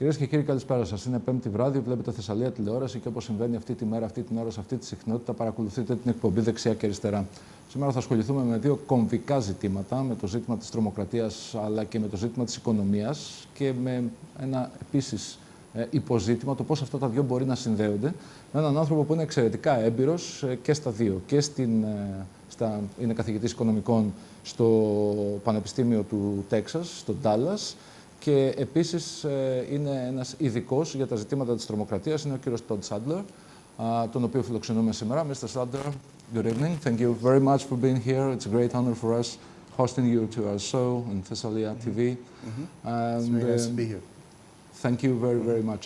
Κυρίες και κύριοι, καλησπέρα σας. Είναι Πέμπτη βράδυ, βλέπετε Θεσσαλία τηλεόραση και όπως συμβαίνει αυτή τη μέρα, αυτή την ώρα, σε αυτή τη συχνότητα, παρακολουθείτε την εκπομπή Δεξιά και αριστερά. Σήμερα θα ασχοληθούμε με δύο κομβικά ζητήματα, με το ζήτημα της τρομοκρατίας αλλά και με το ζήτημα της οικονομίας και με ένα επίσης υποζήτημα, το πώς αυτά τα δύο μπορεί να συνδέονται, με έναν άνθρωπο που είναι εξαιρετικά έμπειρος και στα δύο. Και είναι καθηγητής οικονομικών στο Πανεπιστήμιο του Τέξας, στο Ντάλλας, και επίσης είναι ένας ειδικός για τα ζητήματα της τρομοκρατίας, είναι ο κύριος Todd Saedler, τον οποίο φιλοξενούμε σήμερα. Mr. Saedler, good evening. Thank you very much for being here. It's a great honor for us hosting you to our show in Thessalia TV. It's very nice to be here. Thank you very, very much.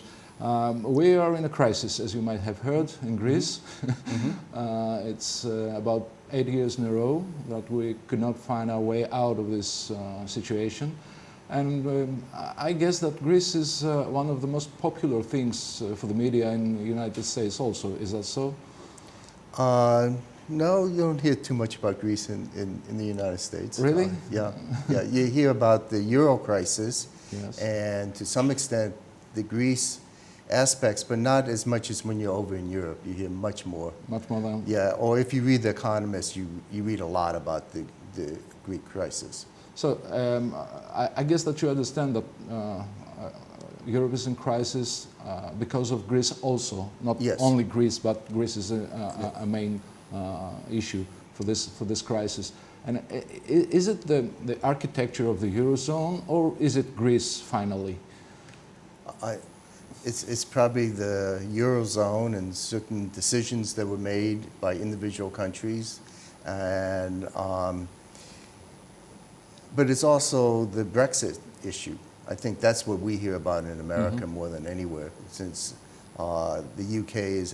We are in a crisis, as you might have heard, in Greece. It's about 8 years in a row that we could not find our way out of this situation. And I guess that Greece is one of the most popular things for the media in the United States also. Is that so? No, you don't hear too much about Greece in the United States. Really? Yeah. You hear about the Euro crisis, Yes. and to some extent the Greece aspects, but not as much as when you're over in Europe. You hear much more. Much more than... Yeah, or if you read The Economist, you read a lot about the Greek crisis. So I guess that you understand that Europe is in crisis because of Greece also, not Yes. only Greece, but Greece is a main issue for this crisis. And is it the architecture of the Eurozone, or is it Greece finally? It's probably the Eurozone and certain decisions that were made by individual countries, and but it's also the Brexit issue. I think that's what we hear about in America more than anywhere, since the UK is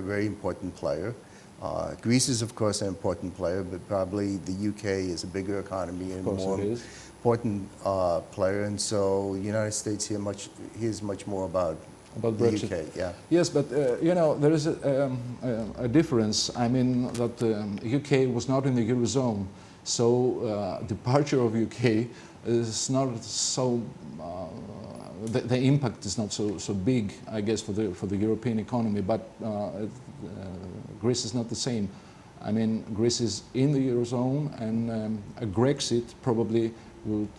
a very important player. Greece is, of course, an important player, but probably the UK is a bigger economy and more important player, and so the United States hears much more about the Brexit. UK. Yeah. Yes, but you know, there is a difference. I mean, that the UK was not in the Eurozone, so departure of UK is not so. The impact is not so big, I guess, for the European economy. But Greece is not the same. I mean, Greece is in the Eurozone, and a Brexit probably would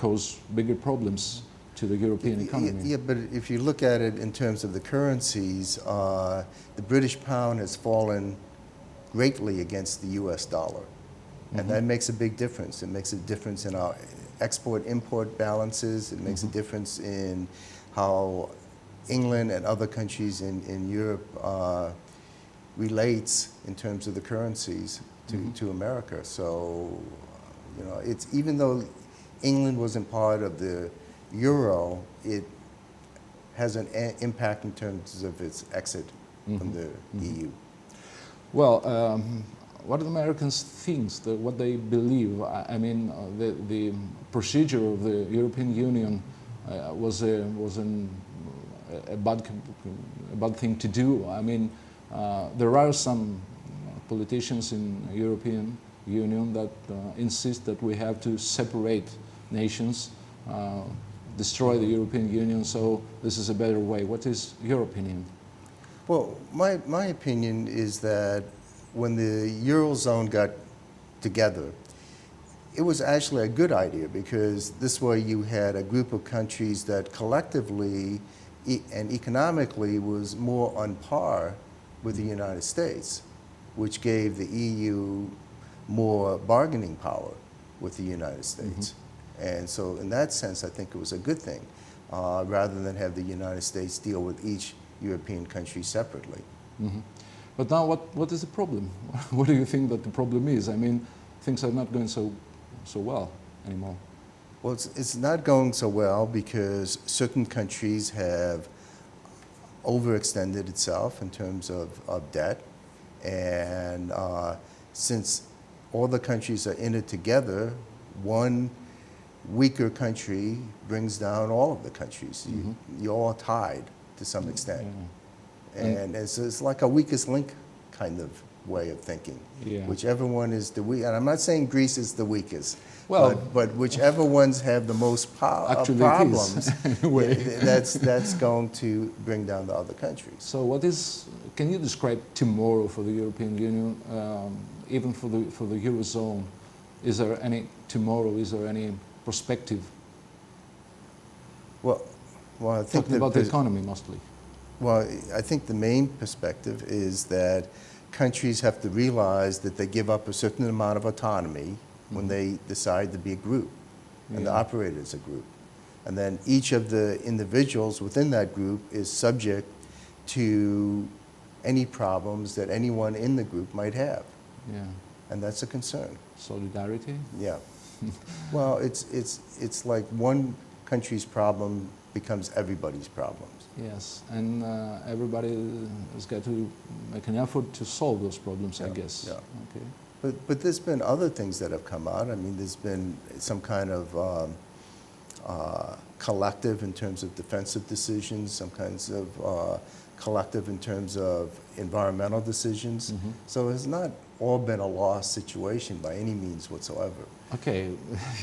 cause bigger problems to the European economy. Yeah, but if you look at it in terms of the currencies, the British pound has fallen greatly against the US dollar. And that makes a big difference. It makes a difference in our export-import balances. It makes a difference in how England and other countries in Europe relates in terms of the currencies to America. So, you know, it's even though England wasn't part of the Euro, it has an impact in terms of its exit from the EU. Well, what the Americans think, what they believe. I mean, the procedure of the European Union was a bad thing to do. I mean, there are some politicians in European Union that insist that we have to separate nations, destroy the European Union. So this is a better way. What is your opinion? Well, my opinion is that when the Eurozone got together, it was actually a good idea, because this way you had a group of countries that collectively and economically was more on par with the United States, which gave the EU more bargaining power with the United States. And so in that sense, I think it was a good thing, rather than have the United States deal with each European country separately. But now, what is the problem? What do you think that the problem is? I mean, things are not going so well anymore. Well, it's not going so well because certain countries have overextended itself in terms of debt, and since all the countries are in it together, one weaker country brings down all of the countries. You're all tied to some extent. And it's like a weakest link kind of way of thinking. Yeah. Whichever one is the weak, and I'm not saying Greece is the weakest, Well, but whichever ones have the most actually problems, it is, anyway. that's going to bring down the other countries. So can you describe tomorrow for the European Union, even for the Eurozone? Is there any tomorrow, is there any perspective? Well, I think Talking about the economy mostly. Well, I think the main perspective is that countries have to realize that they give up a certain amount of autonomy when they decide to be a group and to operate as a group. And then each of the individuals within that group is subject to any problems that anyone in the group might have. Yeah. And that's a concern. Solidarity? Yeah. Well, it's like one country's problem becomes everybody's problems. Yes, and everybody has got to make an effort to solve those problems, I guess. Yeah. Okay. But there's been other things that have come out. I mean, there's been some kind of collective in terms of defensive decisions, some kinds of collective in terms of environmental decisions. So it's not all been a lost situation by any means whatsoever. Okay,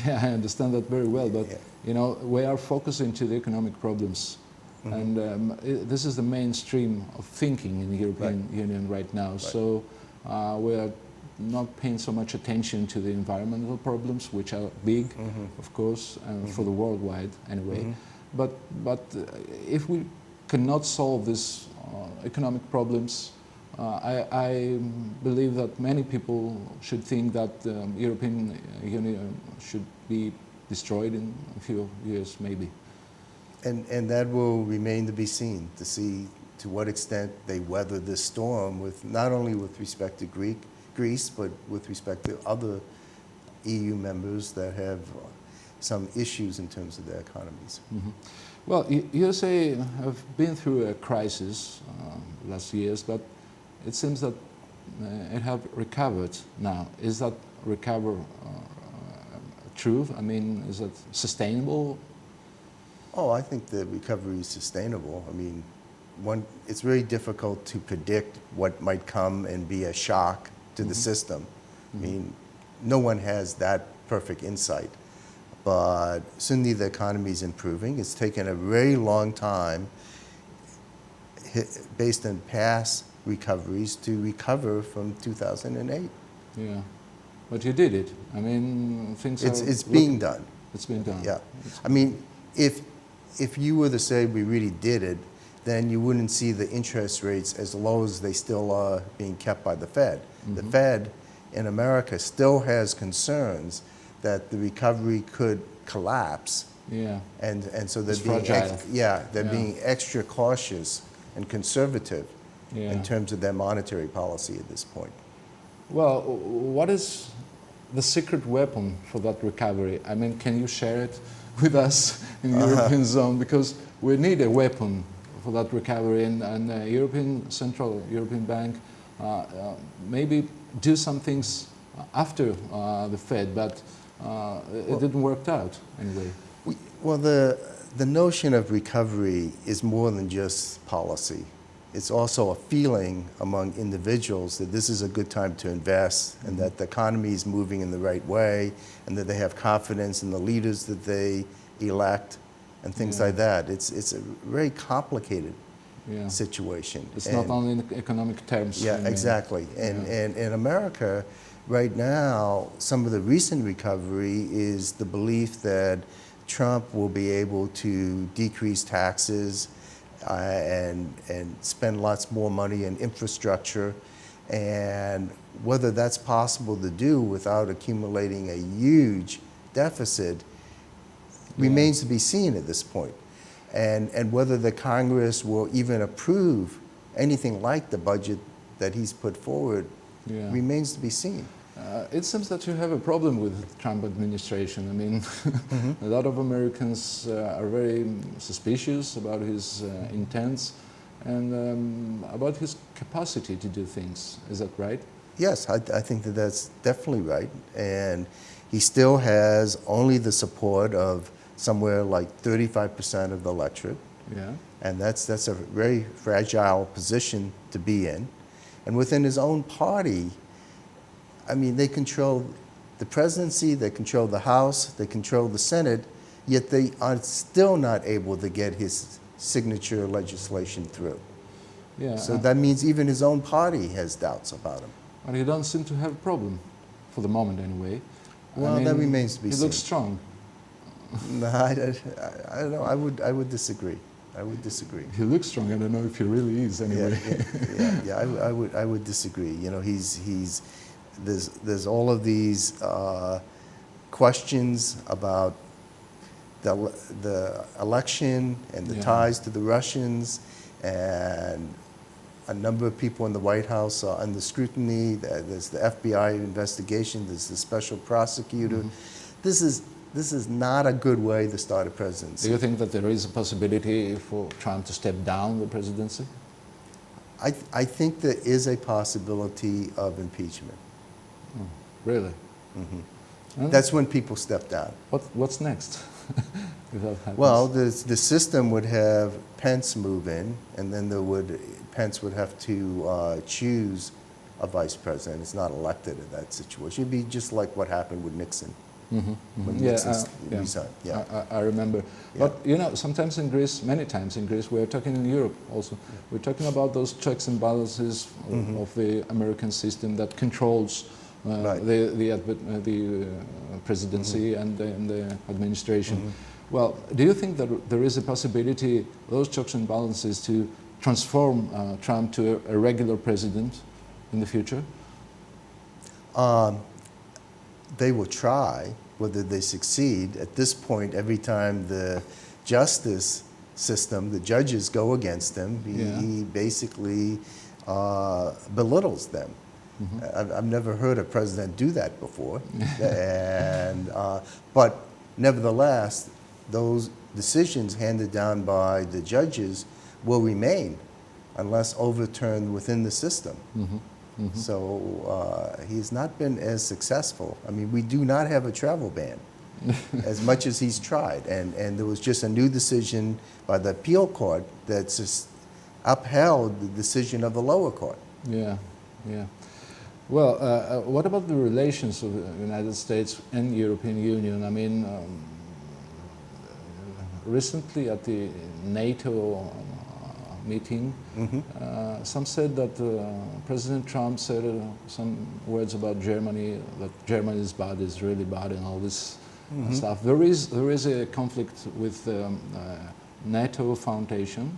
yeah, I understand that very well, but you know, we are focusing to the economic problems, and this is the mainstream of thinking in the European Union right now. So we are not paying so much attention to the environmental problems, which are big, of course, for the worldwide anyway. But if we cannot solve these economic problems, I believe that many people should think that the European Union should be destroyed in a few years, maybe. And that will remain to be seen, to see to what extent they weather this storm, with not only with respect to Greece, but with respect to other EU members that have some issues in terms of their economies. Well, USA have been through a crisis last years, but it seems that it have recovered now. Is that recover true? I mean, is that sustainable? Oh, I think the recovery is sustainable. I mean, it's very difficult to predict what might come and be a shock to the system. I mean, no one has that perfect insight. But certainly the economy is improving. It's taken a very long time, based on past recoveries, to recover from 2008. Yeah, but you did it. I mean, things it's being done. It's being done. Yeah. I mean, if you were to say we really did it, then you wouldn't see the interest rates as low as they still are being kept by the Fed. The Fed in America still has concerns that the recovery could collapse. Yeah. And so they're It's being fragile. being extra cautious and conservative Yeah. in terms of their monetary policy at this point. Well, what is the secret weapon for that recovery? I mean, can you share it with us in the European zone? Because we need a weapon for that recovery, and Central European Bank maybe do some things after the Fed, but it didn't work out anyway. Well, the notion of recovery is more than just policy. It's also a feeling among individuals that this is a good time to invest, and that the economy is moving in the right way, and that they have confidence in the leaders that they elect, and things like that. It's a very complicated situation. It's not only in economic terms. Yeah, exactly. And in America, right now, some of the recent recovery is the belief that Trump will be able to decrease taxes and spend lots more money in infrastructure, and whether that's possible to do without accumulating a huge deficit remains to be seen at this point. And whether the Congress will even approve anything like the budget that he's put forward remains to be seen. It seems that you have a problem with the Trump administration. I mean, a lot of Americans are very suspicious about his intents and about his capacity to do things. Is that right? Yes, I think that that's definitely right. And he still has only the support of somewhere like 35% of the electorate. Yeah. And that's a very fragile position to be in. And within his own party, I mean, they control the presidency, they control the House, they control the Senate, yet they are still not able to get his signature legislation through. Yeah. So that means even his own party has doubts about him. And he don't seem to have a problem, for the moment anyway. Well, that remains to be he seen. looks strong. No, I don't know. I would disagree. I would disagree. He looks strong. I don't know if he really is anyway. I would disagree. You know, there's all of these questions about the election and the ties to the Russians, and a number of people in the White House are under scrutiny. There's the FBI investigation. There's the special prosecutor. This is not a good way to start a presidency. Do you think that there is a possibility for Trump to step down the presidency? I think there is a possibility of impeachment. Oh, really? Mm-hmm. That's when people step down. What's next? If that happens? Well, the system would have Pence move in, and then Pence would have to choose a vice president. It's not elected in that situation. It'd be just like what happened with Nixon. When Nixon resigned. I remember. But you know, sometimes in Greece, many times in Greece, we're talking in Europe also. We're talking about those checks and balances of the American system that controls the presidency and the administration. Well, do you think that there is a possibility those checks and balances to transform Trump to a regular president in the future? They will try. Whether they succeed, at this point, every time the justice system, the judges go against him, he basically belittles them. I've never heard a president do that before. But nevertheless, those decisions handed down by the judges will remain unless overturned within the system. So he's not been as successful. I mean, we do not have a travel ban as much as he's tried. And there was just a new decision by the appeal court that's just upheld the decision of the lower court. Yeah. Well, what about the relations of the United States and the European Union? I mean, recently at the NATO meeting, some said that President Trump said some words about Germany, that Germany is bad, is really bad, and all this stuff. There is a conflict with NATO foundation,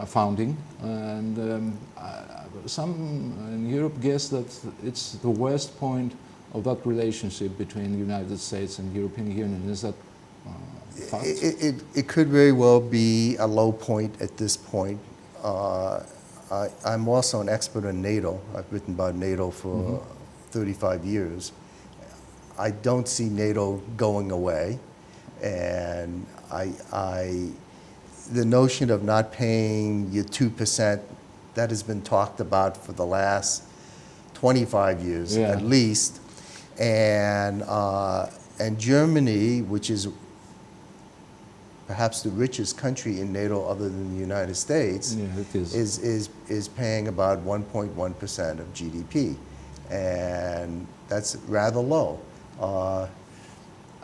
founding, and some in Europe guess that it's the worst point of that relationship between the United States and the European Union. Is that fact? It could very well be a low point at this point. I'm also an expert on NATO. I've written about NATO for 35 years. I don't see NATO going away, and the notion of not paying your 2%, that has been talked about for the last 25 years at least, and Germany, which is perhaps the richest country in NATO other than the United States, is paying about 1.1% of GDP, and that's rather low.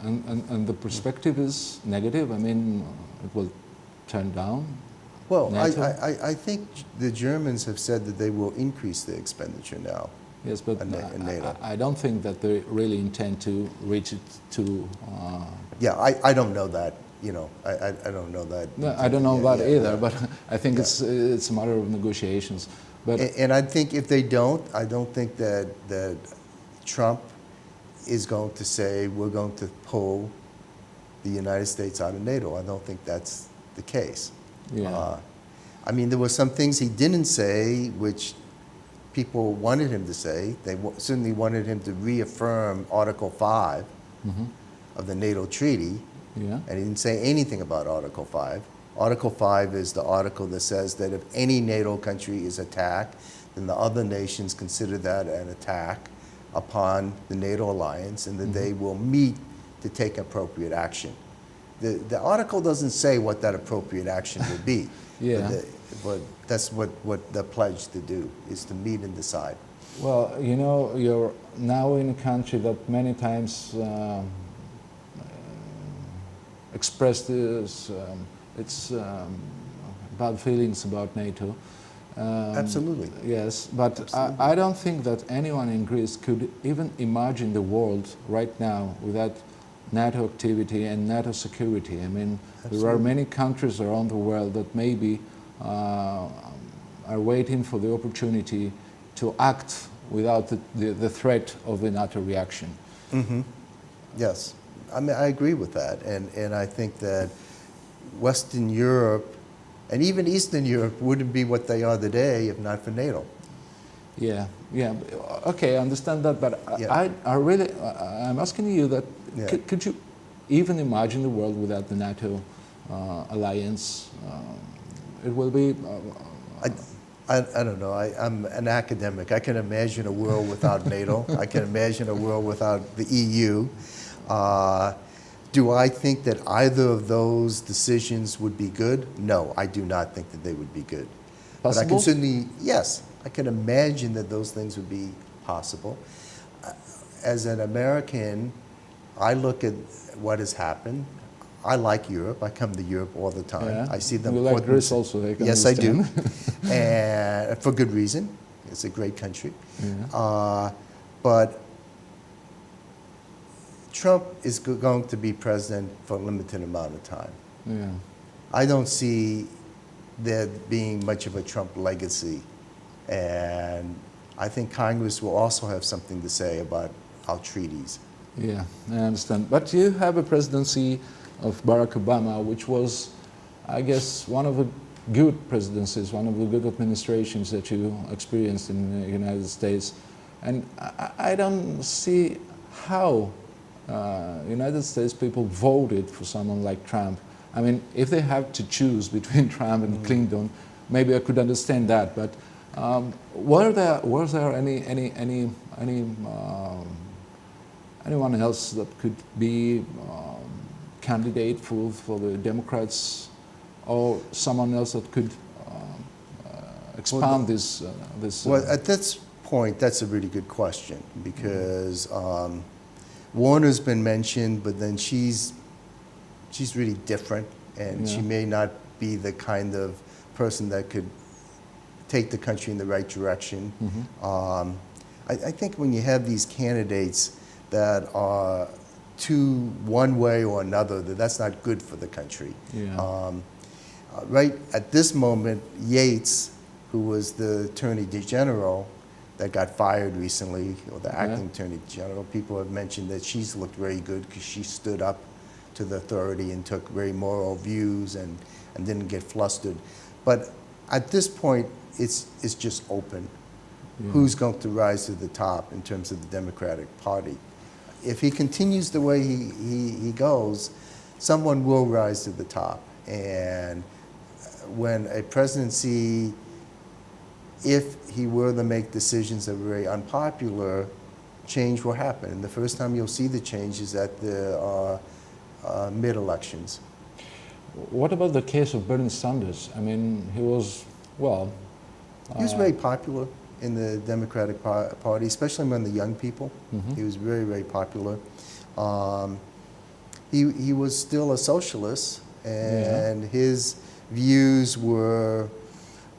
And the perspective is negative. I mean, it will turn down. Well, I think the Germans have said that they will increase their expenditure now. Yes, but in NATO. I don't think that they really intend to reach it to. I don't know that. You know, I don't know that. No, I don't know that either. But I think it's a matter of negotiations. But and I think if they don't, I don't think that Trump is going to say we're going to pull the United States out of NATO. I don't think that's the case. I mean, there were some things he didn't say which people wanted him to say. They certainly wanted him to reaffirm Article 5 of the NATO treaty. And he didn't say anything about Article 5. Article 5 is the article that says that if any NATO country is attacked, then the other nations consider that an attack upon the NATO alliance, and that they will meet to take appropriate action. The article doesn't say what that appropriate action will be. but that's what the pledge to do, is to meet and decide. Well, you know, you're now in a country that many times expressed its bad feelings about NATO. Absolutely. Yes, but Absolutely. I don't think that anyone in Greece could even imagine the world right now without NATO activity and NATO security. I mean, there are many countries around the world that maybe are waiting for the opportunity to act without the threat of the NATO reaction. Mm-hmm. Yes, I mean, I agree with that, and I think that Western Europe and even Eastern Europe wouldn't be what they are today if not for NATO. Yeah, yeah. Okay, I understand that, but Yeah. I'm asking you that. Yeah. Could you even imagine the world without the NATO alliance? It will be. I don't know. I'm an academic. I can imagine a world without NATO. I can imagine a world without the EU. Do I think that either of those decisions would be good? No, I do not think that they would be good. But I can Possible? certainly, yes, I can imagine that those things would be possible. As an American, I look at what has happened. I like Europe. I come to Europe all the time. Yeah. I see them. You like Greece also, I can Yes, I do, understand. and for good reason. It's a great country. Yeah. But Trump is going to be president for a limited amount of time. Yeah. I don't see there being much of a Trump legacy, and I think Congress will also have something to say about our treaties. Yeah, I understand. But you have a presidency of Barack Obama, which was, I guess, one of the good presidencies, one of the good administrations that you experienced in the United States. And I don't see how United States people voted for someone like Trump. I mean, if they have to choose between Trump and Clinton, maybe I could understand that. But was there anyone else that could be candidate for the Democrats, or someone else that could expand this? Well, at this point, that's a really good question, because Warner's been mentioned, but then she's really different, and she may not be the kind of person that could take the country in the right direction. I think when you have these candidates that are too one way or another, that's not good for the country. Yeah. Right at this moment, Yates, who was the Attorney General that got fired recently, or the acting Attorney General, people have mentioned that she's looked very good because she stood up to the authority and took very moral views and didn't get flustered. But at this point, it's just open. Yeah. Who's going to rise to the top in terms of the Democratic Party? If he continues the way he goes, someone will rise to the top. And when a presidency, if he were to make decisions that were very unpopular, change will happen. And the first time you'll see the change is at the mid-elections. What about the case of Bernie Sanders? I mean, he was, well... He was very popular in the Democratic Party, especially among the young people. He was very, very popular. He was still a socialist, and his views were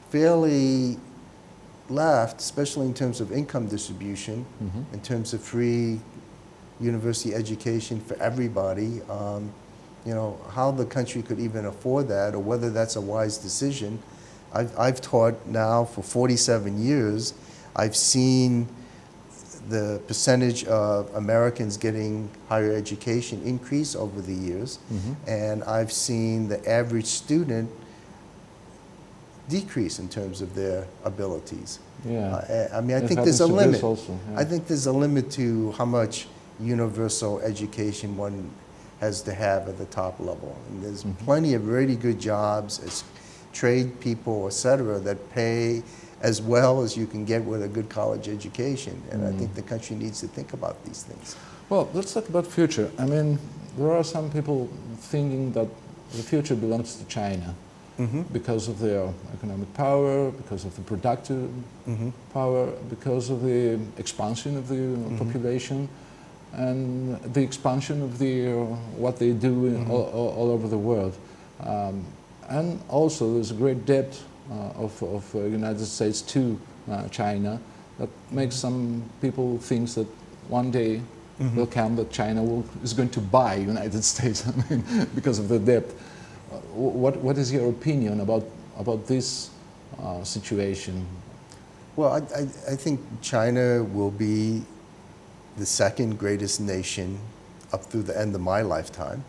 fairly left, especially in terms of income distribution, in terms of free university education for everybody. You know, how the country could even afford that, or whether that's a wise decision. I've taught now for 47 years. I've seen the percentage of Americans getting higher education increase over the years, and I've seen the average student decrease in terms of their abilities. Yeah. I mean, I think there's a limit. I think there's a limit to how much universal education one has to have at the top level. And there's plenty of really good jobs as trade people, et cetera, that pay as well as you can get with a good college education. And I think the country needs to think about these things. Well, let's talk about future. I mean, there are some people thinking that the future belongs to China. because of their economic power, because of the productive power, because of the expansion of the population, and the expansion of the what they do all over the world. And also there's a great debt of United States to China that makes some people think that one day will come that China is going to buy United States, I mean, because of the debt. What is your opinion about this situation? Well, I think China will be the second greatest nation up through the end of my lifetime,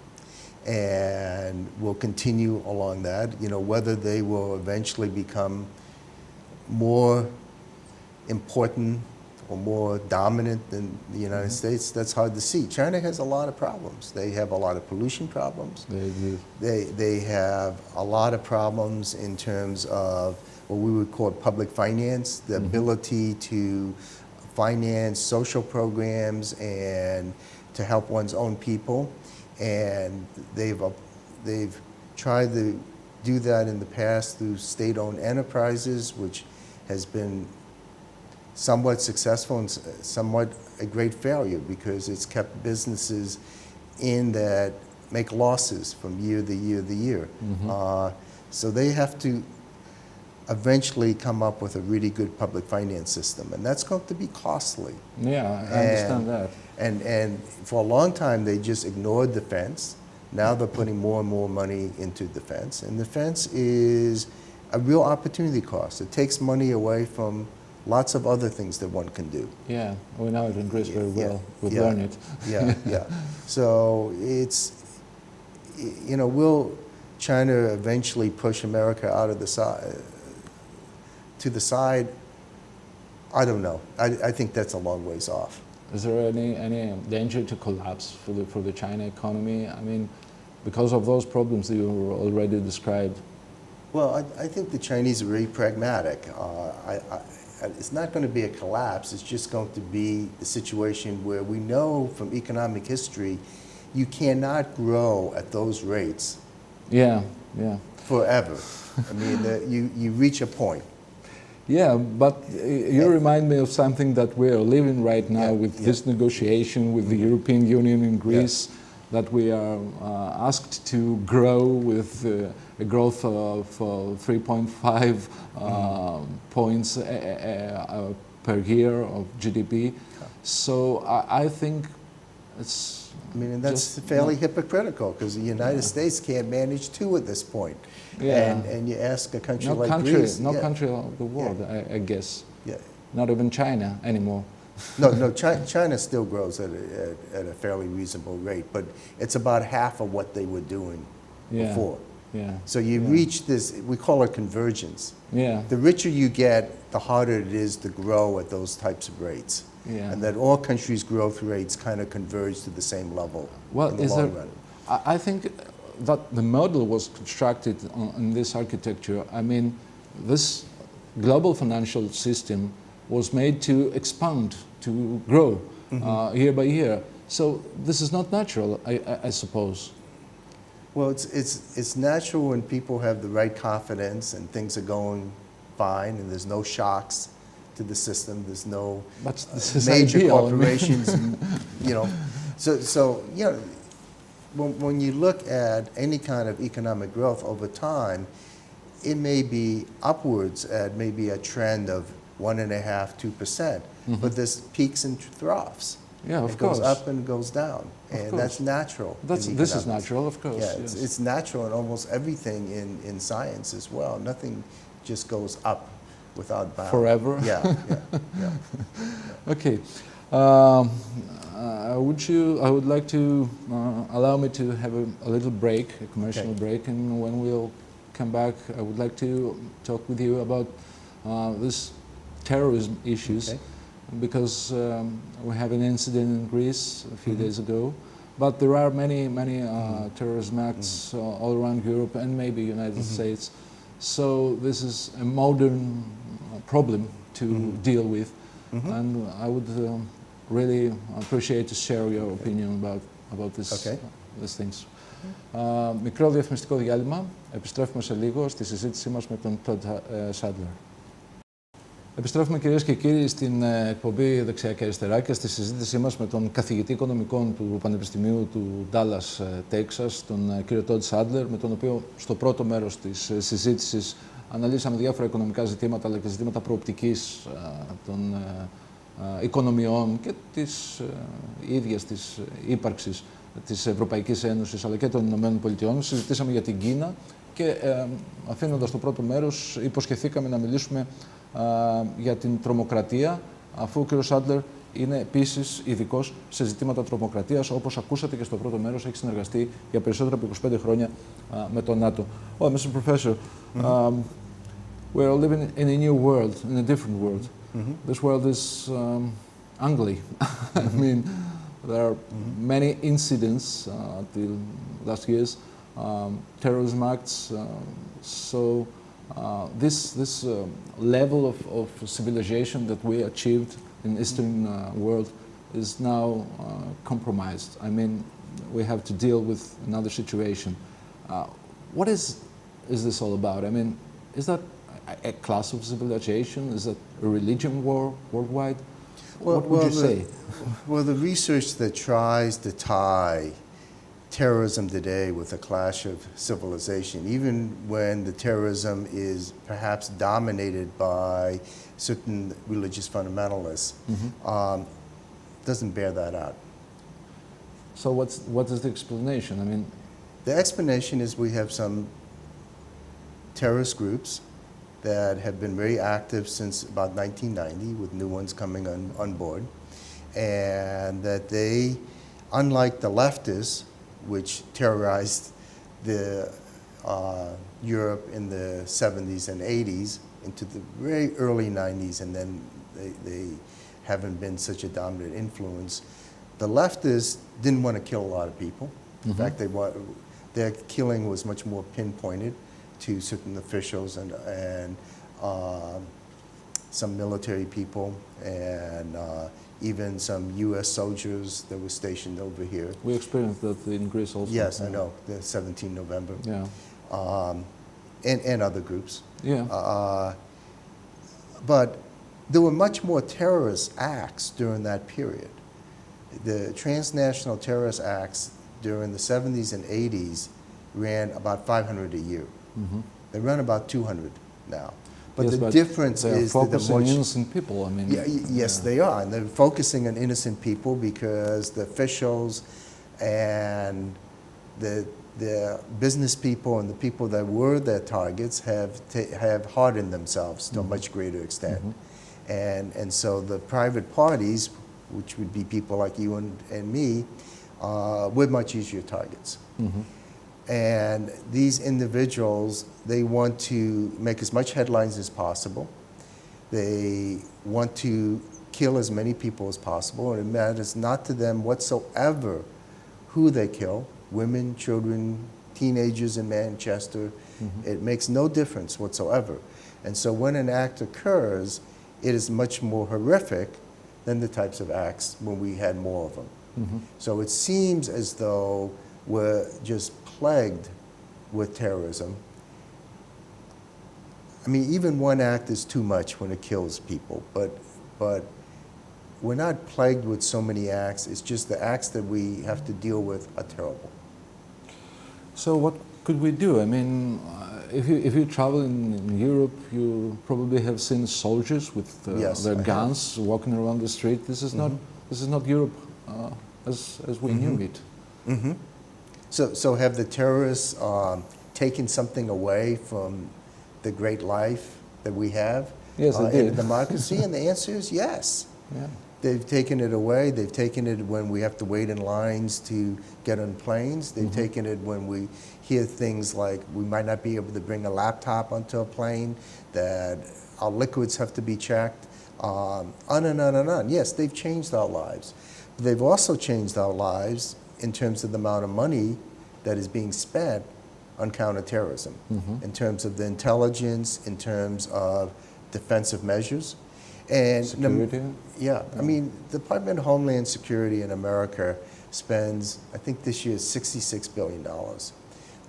and will continue along that. You know, whether they will eventually become more important or more dominant than the United States, that's hard to see. China has a lot of problems. They have a lot of pollution problems. They do. They have a lot of problems in terms of what we would call public finance, the ability to finance social programs and to help one's own people. And they've tried to do that in the past through state-owned enterprises, which has been somewhat successful and somewhat a great failure, because it's kept businesses in that make losses from year to year to year. So they have to eventually come up with a really good public finance system, and that's going to be costly. Yeah, I understand that. And for a long time, they just ignored defense. Now they're putting more and more money into defense, and defense is a real opportunity cost. It takes money away from lots of other things that one can do. Yeah, we know it in Greece very well. We've learned it. Yeah. So it's, you know, will China eventually push America out of the side, to the side? I don't know. I think that's a long ways off. Is there any danger to collapse for the China economy? I mean, because of those problems that you already described. Well, I think the Chinese are very pragmatic. It's not going to be a collapse. It's just going to be a situation where we know from economic history, you cannot grow at those rates. Yeah. Forever. I mean, you reach a point. Yeah, but you remind me of something that we are living right now with this negotiation with the European Union in Greece, that we are asked to grow with a growth of 3.5 points per year of GDP. So I think it's... I mean, and that's fairly hypocritical, because the United States can't manage 2 at this point. And you ask a country like Greece. No country of the world, I guess. Yeah. Not even China anymore. No, China still grows at a fairly reasonable rate, but it's about half of what they were doing before. So you reach this, we call it convergence. The richer you get, the harder it is to grow at those types of rates. And that all countries' growth rates kind of converge to the same level in the long run. I think that the model was constructed in this architecture. I mean, this global financial system was made to expand, to grow year by year. So this is not natural, I suppose. Well, it's natural when people have the right confidence and things are going fine and there's no shocks to the system. There's no major corporations, you know. So you know, when you look at any kind of economic growth over time, it may be upwards at maybe a trend of 1.5–2%, but there's peaks and troughs. Yeah, of it course. It goes up and goes down, and that's natural. This is natural, of course. Yeah, it's natural in almost everything in science as well. Nothing just goes up without bound. Forever? Yeah. Okay. I would like to allow me to have a little break, a commercial break, and when we'll come back, I would like to talk with you about this terrorism issues, because we have an incident in Greece a few days ago, but there are many terrorism acts all around Europe and maybe United States. So this is a modern problem to deal with, and I would really appreciate to share your opinion about this, these things. Μικρό διαφημιστικό διάλειμμα. Επιστρέφουμε σε λίγο στη συζήτησή μας με τον Todd Saedler. Επιστρέφουμε, κυρίες και κύριοι, στην εκπομπή Δεξιά και Αριστερά και στη συζήτησή μας με τον καθηγητή οικονομικών του Πανεπιστημίου του Dallas, Texas, τον κύριο Todd Saedler, με τον οποίο στο πρώτο μέρος της συζήτησης αναλύσαμε διάφορα οικονομικά ζητήματα, αλλά και ζητήματα προοπτικής των οικονομιών και της ίδιας της ύπαρξης της Ευρωπαϊκής Ένωσης, αλλά και των Ηνωμένων Πολιτειών. Συζητήσαμε για την Κίνα και αφήνοντας το πρώτο μέρος, υποσχεθήκαμε να μιλήσουμε για την τρομοκρατία, αφού ο κ. Saedler είναι επίσης ειδικός σε ζητήματα τρομοκρατίας. Όπως ακούσατε και στο πρώτο μέρος, έχει συνεργαστεί για περισσότερα από 25 χρόνια με το NATO. Oh, Mr. Professor, we are living in a new world, in a different world. This world is ugly. I mean, there are many incidents till last year's terrorism acts. This level of civilization that we achieved in Eastern world is now compromised. I mean, we have to deal with another situation. What is this all about? I mean, is that a class of civilization? Is that a religion war worldwide? What would you say? Well, the research that tries to tie terrorism today with a clash of civilization, even when the terrorism is perhaps dominated by certain religious fundamentalists, doesn't bear that out. So what is the explanation? I mean, the explanation is we have some terrorist groups that have been very active since about 1990, with new ones coming on board, and that they, unlike the leftists, which terrorized Europe in the 70s and 80s into the very early 90s, and then they haven't been such a dominant influence. The leftists didn't want to kill a lot of people. In fact, their killing was much more pinpointed to certain officials and some military people and even some U.S. soldiers that were stationed over here. We experienced that in Greece also. Yes, I know, the 17 November. Yeah. And other groups. Yeah. But there were much more terrorist acts during that period. The transnational terrorist acts during the 70s and 80s ran about 500 a year. They run about 200 now. But yes, the but difference they are is focusing on innocent people. I mean, yes, they are, and they're focusing on innocent people because the officials and the business people and the people that were their targets have hardened themselves to a much greater extent, and so the private parties, which would be people like you and me, were much easier targets. And these individuals, they want to make as much headlines as possible. They want to kill as many people as possible, and it matters not to them whatsoever who they kill, women, children, teenagers in Manchester. It makes no difference whatsoever. And so when an act occurs, it is much more horrific than the types of acts when we had more of them. So it seems as though we're just plagued with terrorism. I mean, even one act is too much when it kills people, but we're not plagued with so many acts. It's just the acts that we have to deal with are terrible. So what could we do? I mean, if you travel in Europe, you probably have seen soldiers with their guns walking around the street. This is not Europe as we knew it. So have the terrorists taken something away from the great life that we have in a democracy? And the answer is yes. Yeah. They've taken it away. They've taken it when we have to wait in lines to get on planes. They've taken it when we hear things like we might not be able to bring a laptop onto a plane, that our liquids have to be checked, on and on and on. Yes, they've changed our lives. But they've also changed our lives in terms of the amount of money that is being spent on counterterrorism, in terms of the intelligence, in terms of defensive measures. And Security? yeah, I mean, the Department of Homeland Security in America spends, I think this year, $66 billion,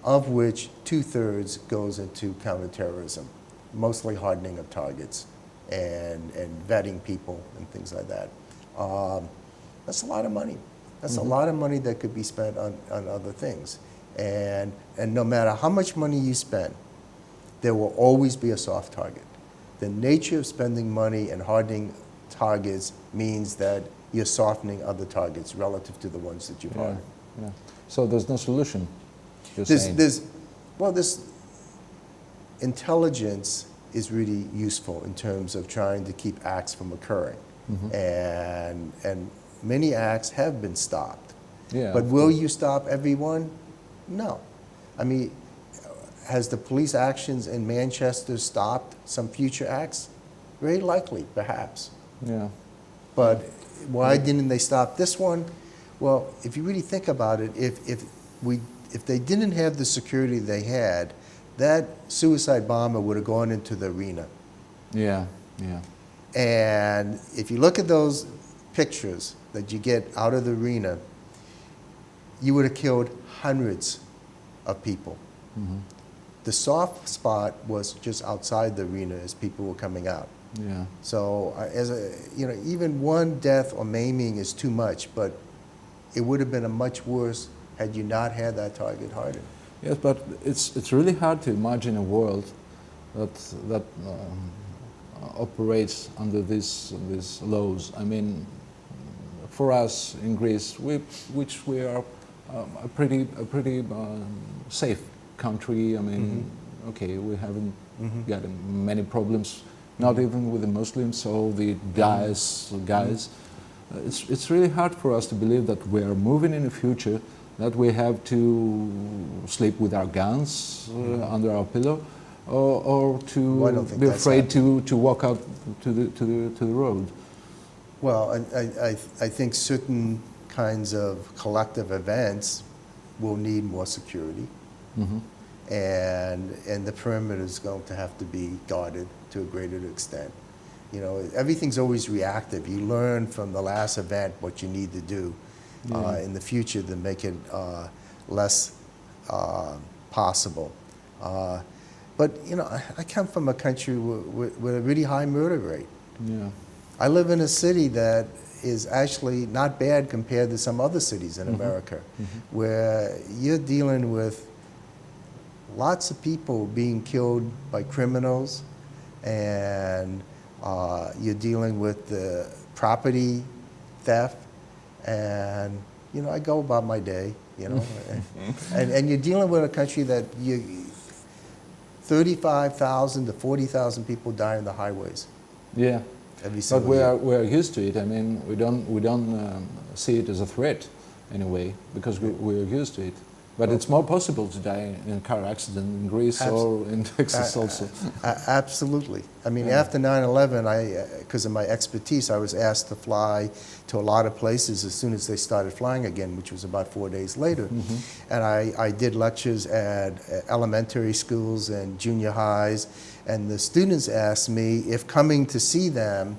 of which 2/3 goes into counterterrorism, mostly hardening of targets and vetting people and things like that. That's a lot of money. That's a lot of money that could be spent on other things. And no matter how much money you spend, there will always be a soft target. The nature of spending money and hardening targets means that you're softening other targets relative to the ones that you've hardened. Yeah. So there's no solution, you're saying? This intelligence is really useful in terms of trying to keep acts from occurring. And many acts have been stopped. Yeah, But will you stop everyone? No. I mean, has the police actions in Manchester stopped some future acts? Very likely, perhaps. Yeah. But why didn't they stop this one? Well, if you really think about it, if they didn't have the security they had, that suicide bomber would have gone into the arena. Yeah, yeah. And if you look at those pictures that you get out of the arena, you would have killed hundreds of people. The soft spot was just outside the arena as people were coming out. Yeah. So even one death or maiming is too much, but it would have been a much worse had you not had that target hardened. Yes, but it's really hard to imagine a world that operates under these laws. I mean, for us in Greece, which we are a pretty safe country. I mean, okay, we haven't got many problems, not even with the Muslims or the guys. It's really hard for us to believe that we are moving in the future, that we have to sleep with our guns under our pillow, or to be afraid to walk out to the road. Well, I think certain kinds of collective events will need more security, and the perimeter is going to have to be guarded to a greater extent. You know, everything's always reactive. You learn from the last event what you need to do in the future to make it less possible. But you know, I come from a country with a really high murder rate. Yeah. I live in a city that is actually not bad compared to some other cities in America, where you're dealing with lots of people being killed by criminals, and you're dealing with the property theft, and you know, I go about my day, you know, and you're dealing with a country that 35,000 to 40,000 people die on the highways. Yeah. But we are used to it. I mean, we don't see it as a threat anyway, because we're used to it. But it's more possible to die in a car accident in Greece or in Texas also. Absolutely. I mean, after 9/11, because of my expertise, I was asked to fly to a lot of places as soon as they started flying again, which was about 4 days later. And I did lectures at elementary schools and junior highs, and the students asked me if coming to see them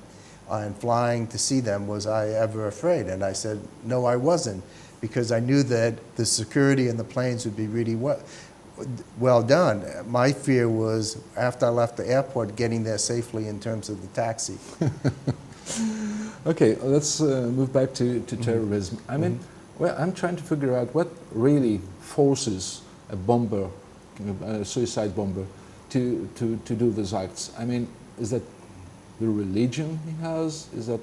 and flying to see them, was I ever afraid? And I said, no, I wasn't, because I knew that the security in the planes would be really well done. My fear was, after I left the airport, getting there safely in terms of the taxi. Okay, let's move back to terrorism. I mean, well, I'm trying to figure out what really forces a bomber, a suicide bomber, to do these acts. I mean, is that the religion he has? Is that...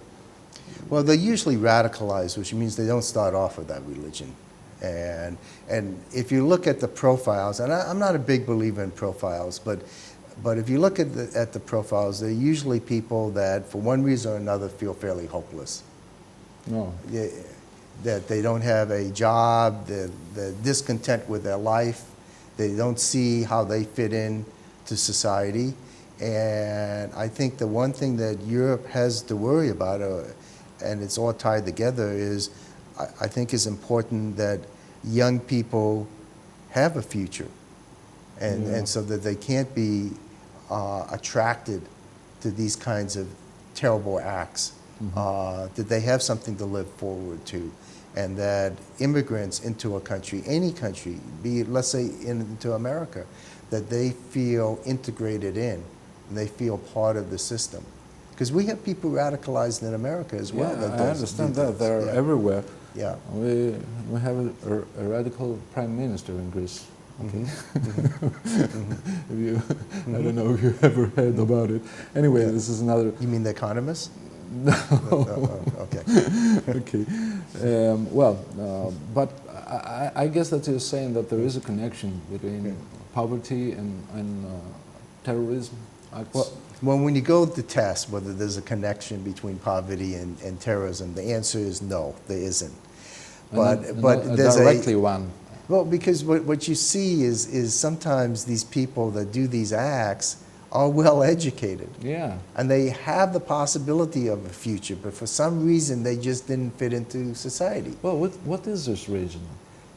Well, they're usually radicalized, which means they don't start off with that religion. And if you look at the profiles, and I'm not a big believer in profiles, but if you look at the profiles, they're usually people that, for one reason or another, feel fairly hopeless. No. That they don't have a job, they're discontent with their life, they don't see how they fit in to society. And I think the one thing that Europe has to worry about, and it's all tied together, is I think it's important that young people have a future, and so that they can't be attracted to these kinds of terrible acts, that they have something to look forward to, and that immigrants into a country, any country, be it, let's say, into America, that they feel integrated in, and they feel part of the system. Because we have people radicalized in America as well. Yeah, I understand that. They're yeah. everywhere. Yeah. We have a radical prime minister in Greece. Okay. I don't know if you ever heard about it. Anyway, this is another. You mean the economist? No. Okay. Okay. But I guess that you're saying that there is a connection between poverty and terrorism acts. Well, when you go to test whether there's a connection between poverty and terrorism, the answer is no, there isn't. But there's directly one. Well, because what you see is sometimes these people that do these acts are well educated. Yeah. And they have the possibility of a future, but for some reason they just didn't fit into society. Well, what is this reason?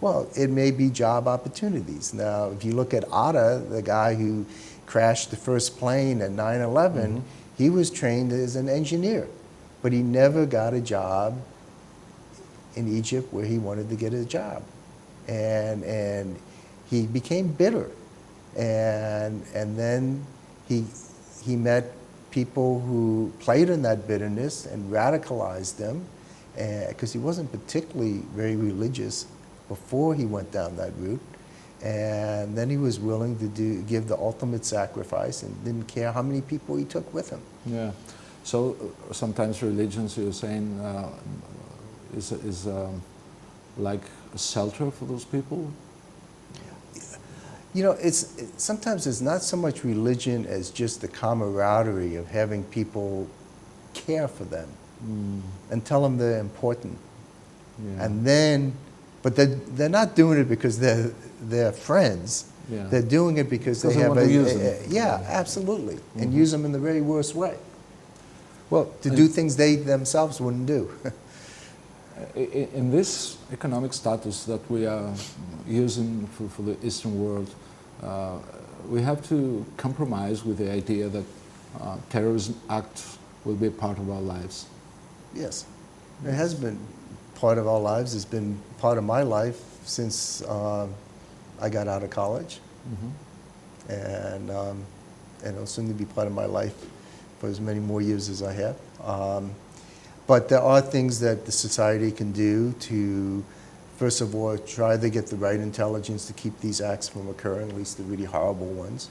Well, it may be job opportunities. Now, if you look at Atta, the guy who crashed the first plane at 9/11, he was trained as an engineer, but he never got a job in Egypt where he wanted to get a job. And he became bitter. And then he met people who played in that bitterness and radicalized them, because he wasn't particularly very religious before he went down that route. And then he was willing to give the ultimate sacrifice and didn't care how many people he took with him. Yeah. So sometimes religions, you're saying, is like a shelter for those people? You know, sometimes it's not so much religion as just the camaraderie of having people care for them and tell them they're important. Yeah. And then, but they're not doing it because they're friends. Yeah. They're doing it because they have want to use them. yeah, absolutely, and use them in the very worst way. Well, To do things they themselves wouldn't do. in this economic status that we are using for the Eastern world, we have to compromise with the idea that terrorism acts will be a part of our lives. Yes, it has been part of our lives. It's been part of my life since I got out of college, and it'll soon be part of my life for as many more years as I have. But there are things that the society can do to, first of all, try to get the right intelligence to keep these acts from occurring, at least the really horrible ones.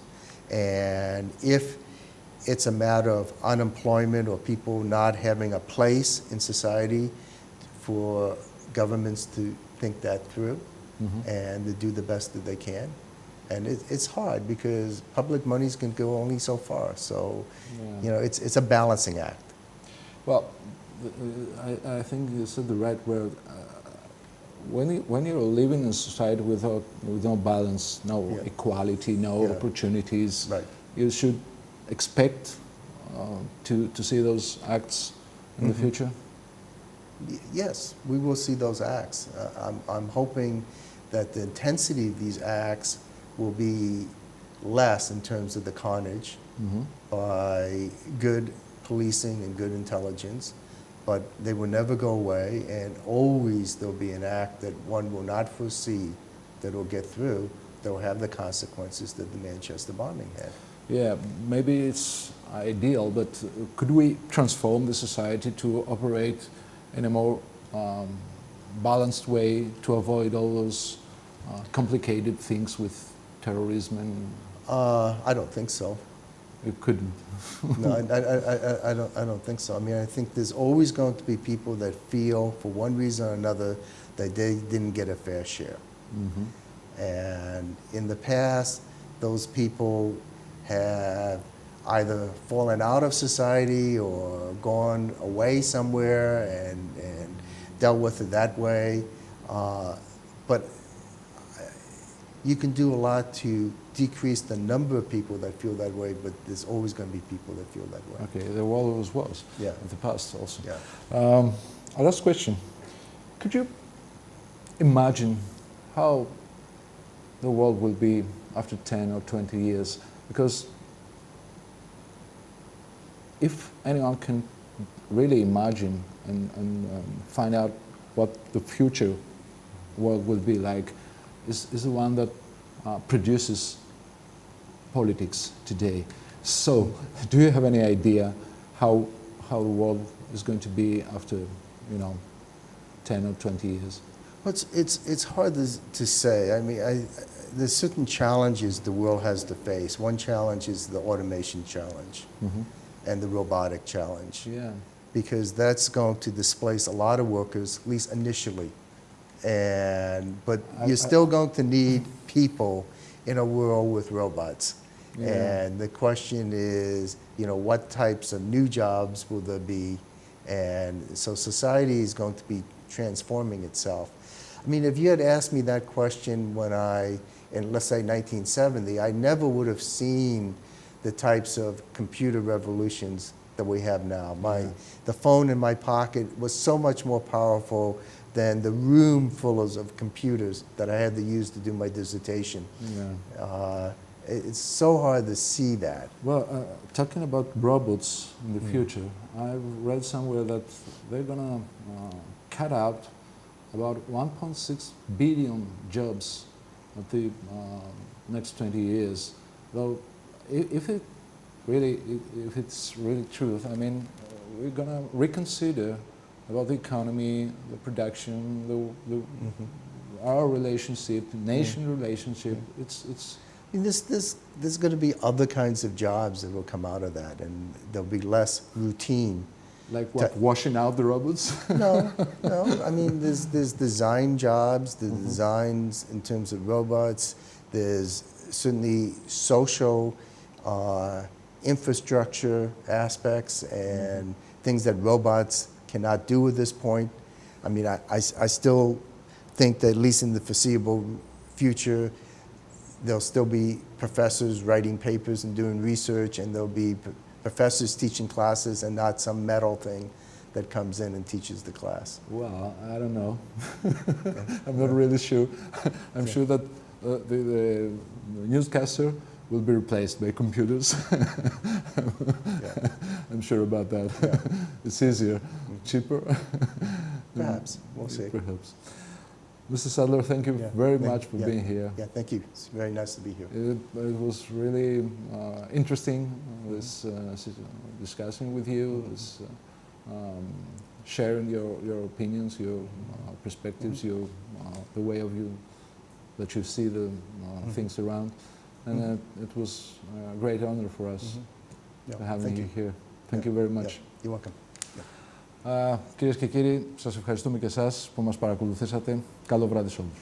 And if it's a matter of unemployment or people not having a place in society, for governments to think that through and to do the best that they can. And it's hard because public monies can go only so far. So, you know, it's a balancing act. Well, I think you said the right word. When you're living in a society with no balance, no equality, no opportunities, you should expect to see those acts in the future? Yes, we will see those acts. I'm hoping that the intensity of these acts will be less in terms of the carnage by good policing and good intelligence, but they will never go away, and always there'll be an act that one will not foresee that will get through, that will have the consequences that the Manchester bombing had. Yeah, maybe it's ideal, but could we transform the society to operate in a more balanced way to avoid all those complicated things with terrorism? And I don't think so. You couldn't. No, I don't think so. I mean, I think there's always going to be people that feel, for one reason or another, that they didn't get a fair share. And in the past, those people have either fallen out of society or gone away somewhere and dealt with it that way. But you can do a lot to decrease the number of people that feel that way, but there's always going to be people that feel that way. Okay, there always was. Yeah. In the past also. Yeah. Our last question. Could you imagine how the world will be after 10 or 20 years? Because if anyone can really imagine and find out what the future world will be like is the one that produces politics today. So, do you have any idea how the world is going to be after, 10 or 20 years? Well, it's hard to say. I mean, there's certain challenges the world has to face. One challenge is the automation challenge and the robotic challenge. Yeah. Because that's going to displace a lot of workers, at least initially. But you're still going to need people in a world with robots. Yeah. And the question is, what types of new jobs will there be? And so society is going to be transforming itself. I mean, if you had asked me that question when in let's say 1970, I never would have seen the types of computer revolutions that we have now. The phone in my pocket was so much more powerful than the room full of computers that I had to use to do my dissertation. Yeah. It's so hard to see that. Well, talking about robots in the future, I've read somewhere that they're going to cut out about 1.6 billion jobs at the next 20 years. Though, if it's really true, I mean, we're going to reconsider about the economy, the production, our relationship, nation relationship. It's. I mean, there's going to be other kinds of jobs that will come out of that, and there'll be less routine. Like what? Washing out the robots? No. I mean, there's design jobs, the designs in terms of robots. There's certainly social infrastructure aspects and things that robots cannot do at this point. I mean, I still think that at least in the foreseeable future, there'll still be professors writing papers and doing research, and there'll be professors teaching classes and not some metal thing that comes in and teaches the class. Well, I don't know. I'm not really sure. I'm sure that the newscaster will be replaced by computers. I'm sure about that. It's easier, cheaper. Perhaps, we'll see. Perhaps. Mr. Saedler, thank you very much for being here. Yeah, thank you. It's very nice to be here. It was really interesting, this discussing with you, this, sharing your opinions, your perspectives, the way of you that you see the things around. And it was a great honor for us to having you here. Thank you very much. You're welcome. Κυρίες και κύριοι, σας ευχαριστούμε και εσάς που μας παρακολουθήσατε. Καλό βράδυ σε όλους.